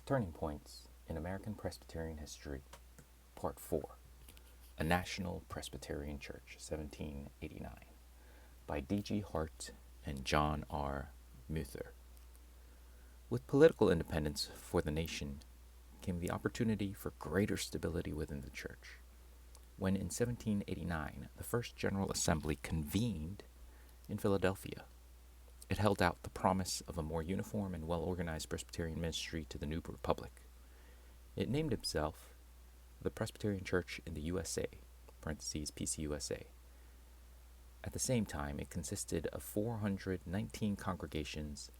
Turning Points in American Presbyterian History, Part 4, A National Presbyterian Church, 1789, by D.G. Hart and John R. Muether. With political independence for the nation came the opportunity for greater stability within the church. When in 1789 the First General Assembly convened in Philadelphia, it held out the promise of a more uniform and well-organized Presbyterian ministry to the new republic. It named itself the Presbyterian Church in the USA, parentheses PCUSA. At the same time, it consisted of 419 congregations,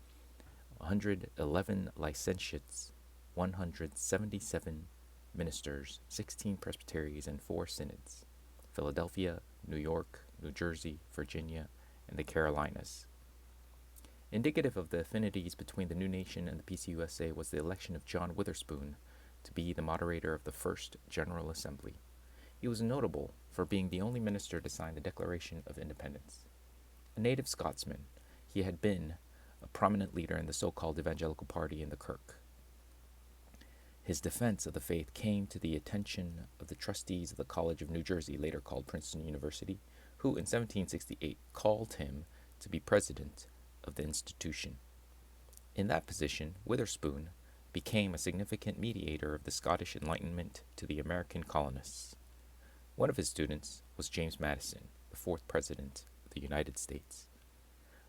111 licentiates, 177 ministers, 16 presbyteries, and 4 synods: Philadelphia, New York, New Jersey, Virginia, and the Carolinas. Indicative of the affinities between the new nation and the PCUSA was the election of John Witherspoon to be the moderator of the First General Assembly. He was notable for being the only minister to sign the Declaration of Independence. A native Scotsman, he had been a prominent leader in the so-called Evangelical Party in the Kirk. His defense of the faith came to the attention of the trustees of the College of New Jersey, later called Princeton University, who in 1768 called him to be president of the institution. In that position, Witherspoon became a significant mediator of the Scottish Enlightenment to the American colonists. One of his students was James Madison, the 4th President of the United States.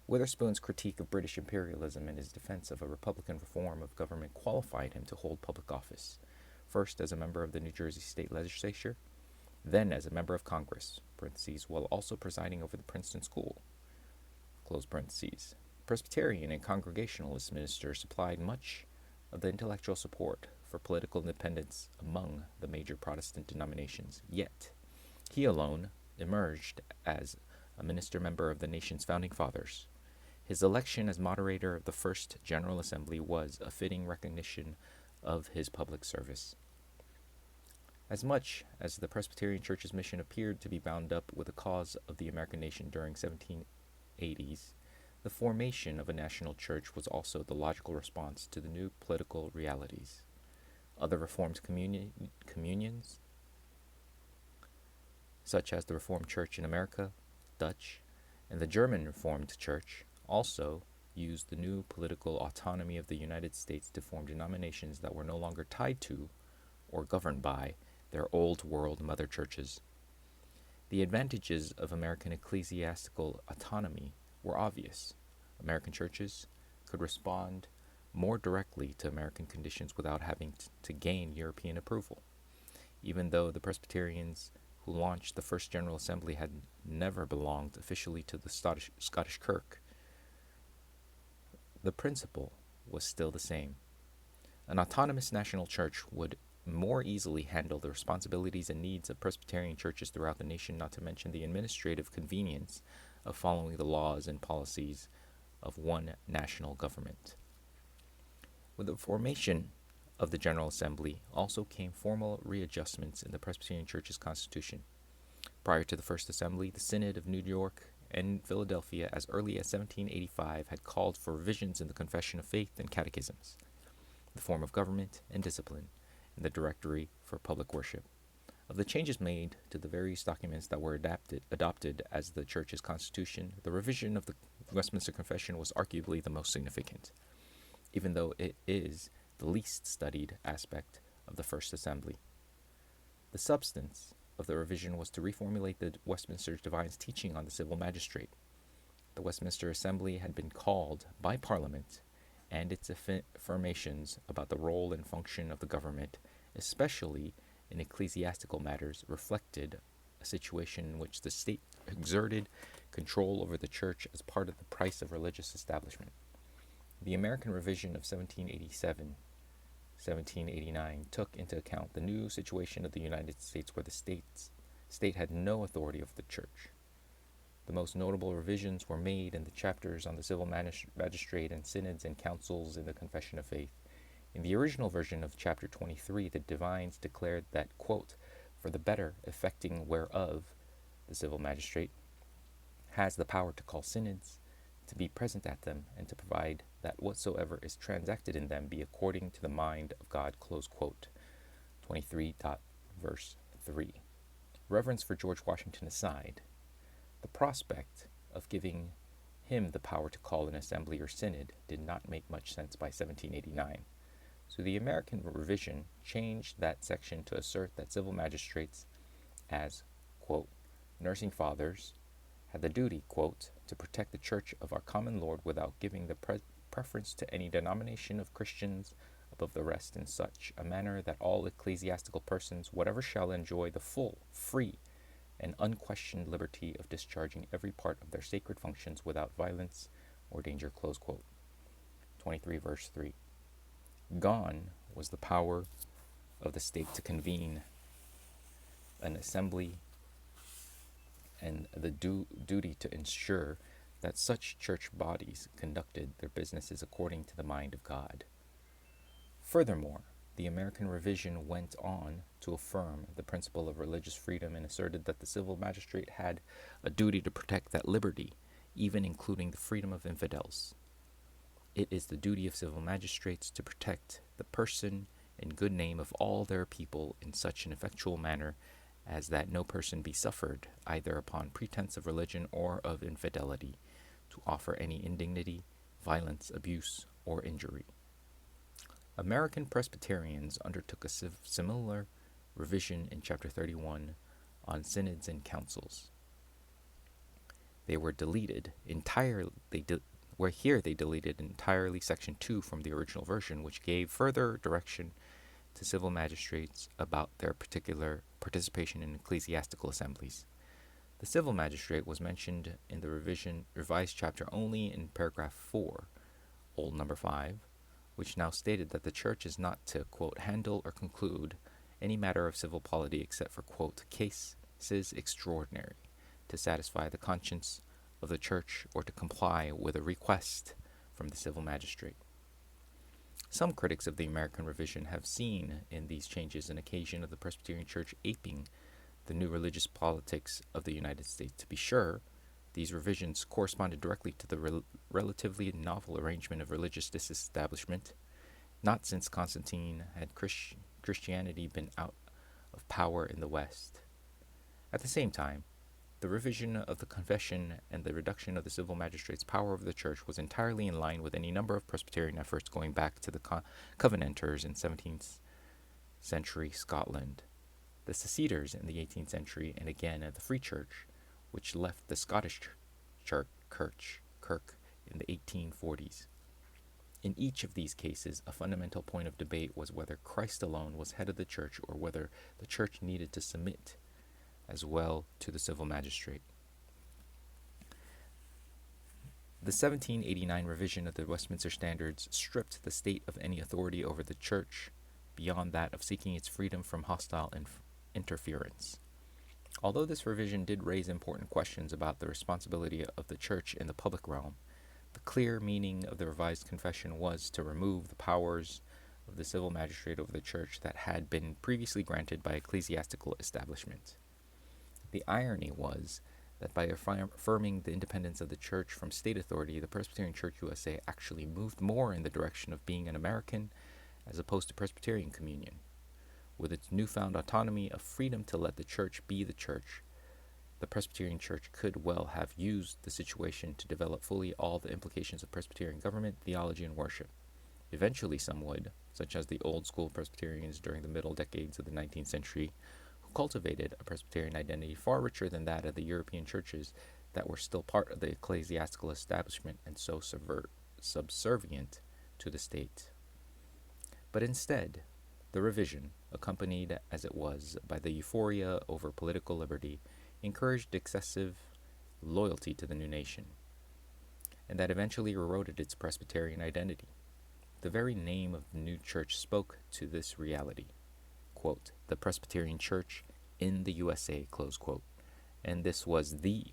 Witherspoon's critique of British imperialism and his defense of a Republican reform of government qualified him to hold public office, first as a member of the New Jersey State Legislature, then as a member of Congress, parentheses, while also presiding over the Princeton School, close parentheses. Presbyterian and Congregationalist ministers supplied much of the intellectual support for political independence among the major Protestant denominations, yet he alone emerged as a minister member of the nation's founding fathers. His election as moderator of the First General Assembly was a fitting recognition of his public service. As much as the Presbyterian Church's mission appeared to be bound up with the cause of the American nation during 1780s, the formation of a national church was also the logical response to the new political realities. Other Reformed communions, such as the Reformed Church in America, Dutch, and the German Reformed Church, also used the new political autonomy of the United States to form denominations that were no longer tied to or governed by their old world mother churches. The advantages of American ecclesiastical autonomy were obvious. American churches could respond more directly to American conditions without having to gain European approval. Even though the Presbyterians who launched the First General Assembly had never belonged officially to the Scottish Kirk, the principle was still the same. An autonomous national church would more easily handle the responsibilities and needs of Presbyterian churches throughout the nation, not to mention the administrative convenience of following the laws and policies of one national government. With the formation of the General Assembly also came formal readjustments in the Presbyterian Church's constitution. Prior to the First Assembly, the Synod of New York and Philadelphia, as early as 1785, had called for revisions in the Confession of Faith and Catechisms, the form of government and discipline, and the Directory for Public Worship. Of the changes made to the various documents that were adopted as the Church's constitution, the revision of the Westminster Confession was arguably the most significant, even though it is the least studied aspect of the First Assembly. The substance of the revision was to reformulate the Westminster Divine's teaching on the civil magistrate. The Westminster Assembly had been called by Parliament, and its affirmations about the role and function of the government, especially in ecclesiastical matters, reflected a situation in which the state exerted control over the church as part of the price of religious establishment. The American revision of 1789 took into account the new situation of the United States, where the state had no authority over the church. The most notable revisions were made in the chapters on the civil magistrate and synods and councils in the Confession of Faith. In the original version of chapter 23, the divines declared that, quote, "for the better effecting whereof the civil magistrate has the power to call synods, to be present at them, and to provide that whatsoever is transacted in them be according to the mind of God, close quote. 23. Verse 3. Reverence for George Washington aside, the prospect of giving him the power to call an assembly or synod did not make much sense by 1789. So the American revision changed that section to assert that civil magistrates, as, quote, nursing fathers, had the duty, quote, to protect the church of our common Lord without giving the preference to any denomination of Christians above the rest, in such a manner that all ecclesiastical persons, whatever, shall enjoy the full, free, and unquestioned liberty of discharging every part of their sacred functions without violence or danger, close quote. 23, verse 3. Gone was the power of the state to convene an assembly and the duty to ensure that such church bodies conducted their businesses according to the mind of God. Furthermore, the American revision went on to affirm the principle of religious freedom and asserted that the civil magistrate had a duty to protect that liberty, even including the freedom of infidels. It is the duty of civil magistrates to protect the person and good name of all their people in such an effectual manner as that no person be suffered, either upon pretense of religion or of infidelity, to offer any indignity, violence, abuse, or injury. American Presbyterians undertook a similar revision in Chapter 31 on synods and councils. They were deleted entirely. They deleted entirely Section 2 from the original version, which gave further direction to civil magistrates about their particular participation in ecclesiastical assemblies. The civil magistrate was mentioned in the revised chapter only in paragraph 4, old number 5, which now stated that the church is not to, quote, handle or conclude any matter of civil polity except for, quote, cases extraordinary, to satisfy the conscience of the church or to comply with a request from the civil magistrate. Some critics of the American revision have seen in these changes an occasion of the Presbyterian Church aping the new religious politics of the United States. To be sure, these revisions corresponded directly to the relatively novel arrangement of religious disestablishment, not since Constantine had Christianity been out of power in the West. At the same time, the revision of the confession and the reduction of the civil magistrate's power over the church was entirely in line with any number of Presbyterian efforts going back to the Covenanters in 17th century Scotland, the Seceders in the 18th century, and again the Free Church, which left the Scottish kirk in the 1840s. In each of these cases, a fundamental point of debate was whether Christ alone was head of the church or whether the church needed to submit as well to the civil magistrate. The 1789 revision of the Westminster Standards stripped the state of any authority over the church beyond that of seeking its freedom from hostile interference. Although this revision did raise important questions about the responsibility of the church in the public realm, the clear meaning of the revised confession was to remove the powers of the civil magistrate over the church that had been previously granted by ecclesiastical establishment. The irony was that by affirming the independence of the church from state authority, the Presbyterian Church USA actually moved more in the direction of being an American as opposed to Presbyterian communion. With its newfound autonomy of freedom to let the church be the church, the Presbyterian Church could well have used the situation to develop fully all the implications of Presbyterian government, theology, and worship. Eventually some would, such as the old school Presbyterians during the middle decades of the 19th century, who cultivated a Presbyterian identity far richer than that of the European churches that were still part of the ecclesiastical establishment and so subservient to the state. But instead, the revision, accompanied as it was by the euphoria over political liberty, encouraged excessive loyalty to the new nation, and that eventually eroded its Presbyterian identity. The very name of the new church spoke to this reality. Quote, the Presbyterian Church in the USA, close quote. And this was the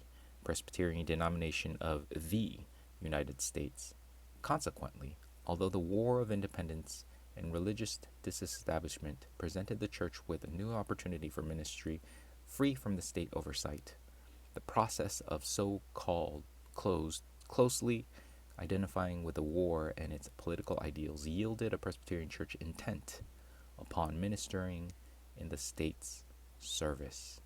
Presbyterian denomination of the United States. Consequently, although the War of Independence and religious disestablishment presented the church with a new opportunity for ministry free from the state oversight, the process of so-called closed closely identifying with the war and its political ideals yielded a Presbyterian church intent upon ministering in the state's service.